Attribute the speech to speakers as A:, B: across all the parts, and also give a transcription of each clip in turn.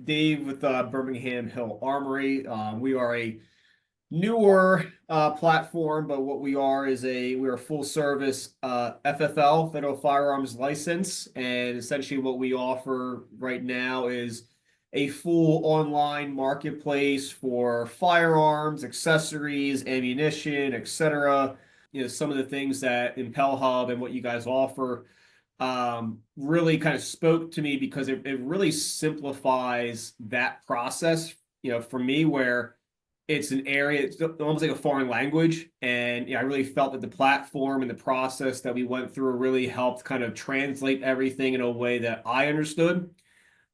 A: Dave with Birmingham Hill Armory. We are a newer platform, but what we are is we're a full service FFL, Federal Firearms License, and essentially what we offer right now is a full online marketplace for firearms, accessories, ammunition, etc. Some of the things that ImpelHub and what you guys offer really kind of spoke to me because it really simplifies that process, for me, where it's an area, it's almost like a foreign language. And I really felt that the platform and the process that we went through really helped kind of translate everything in a way that I understood,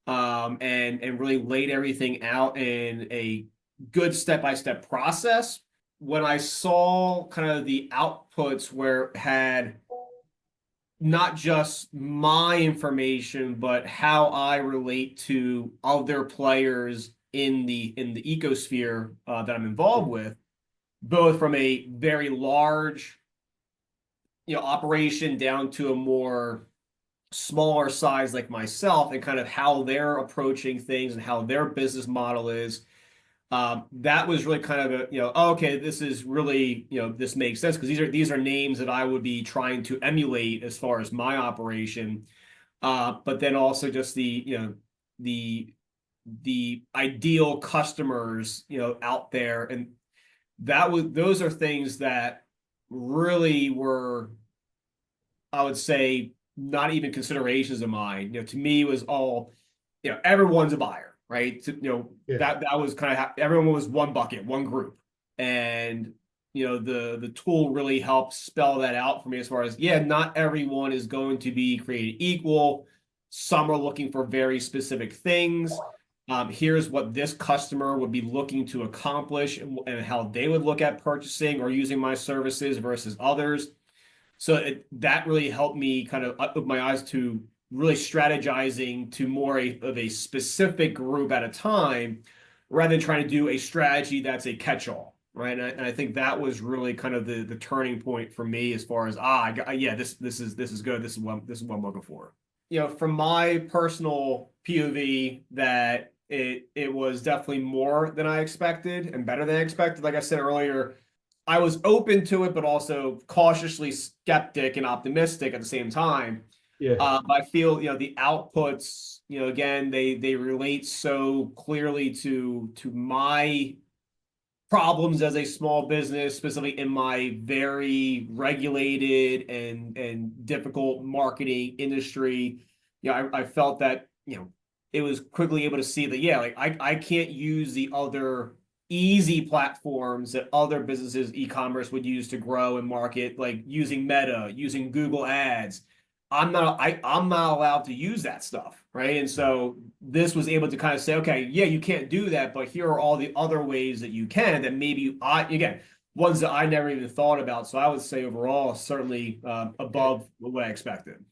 A: and really laid everything out in a good step-by-step process. When I saw kind of the outputs where it had not just my information, but how I relate to other players in the ecosphere that I'm involved with, both from a very large, operation down to a more smaller size like myself, and kind of how they're approaching things and how their business model is. That was really kind of oh, okay, this is really, this makes sense because these are names that I would be trying to emulate as far as my operation. But then also just the the ideal customers, out there. And those are things that really were, I would say, not even considerations of mine. To me, it was all, everyone's a buyer, right? So,
B: Yeah.
A: that was kind of everyone was one bucket, one group. And the tool really helped spell that out for me as far as, yeah, not everyone is going to be created equal. Some are looking for very specific things. Here's what this customer would be looking to accomplish, and how they would look at purchasing or using my services versus others. So that really helped me kind of open my eyes to really strategizing to more of a specific group at a time, rather than trying to do a strategy that's a catch-all, right? And I think that was really kind of the turning point for me as far as yeah, this is good. This is what I'm looking for. From my personal POV, that it was definitely more than I expected and better than I expected. Like I said earlier, I was open to it, but also cautiously skeptic and optimistic at the same time.
B: Yeah.
A: But I feel, the outputs, again, they relate so clearly to my problems as a small business, specifically in my very regulated and difficult marketing industry. I felt that, it was quickly able to see that, yeah, like I can't use the other easy platforms that other businesses, e-commerce, would use to grow and market, like using Meta, using Google Ads. I'm not allowed to use that stuff, right? And so this was able to kind of say, okay, yeah, you can't do that, but here are all the other ways that you can, that maybe again, ones that I never even thought about. So I would say overall, certainly
B: Yeah.
A: above what I expected.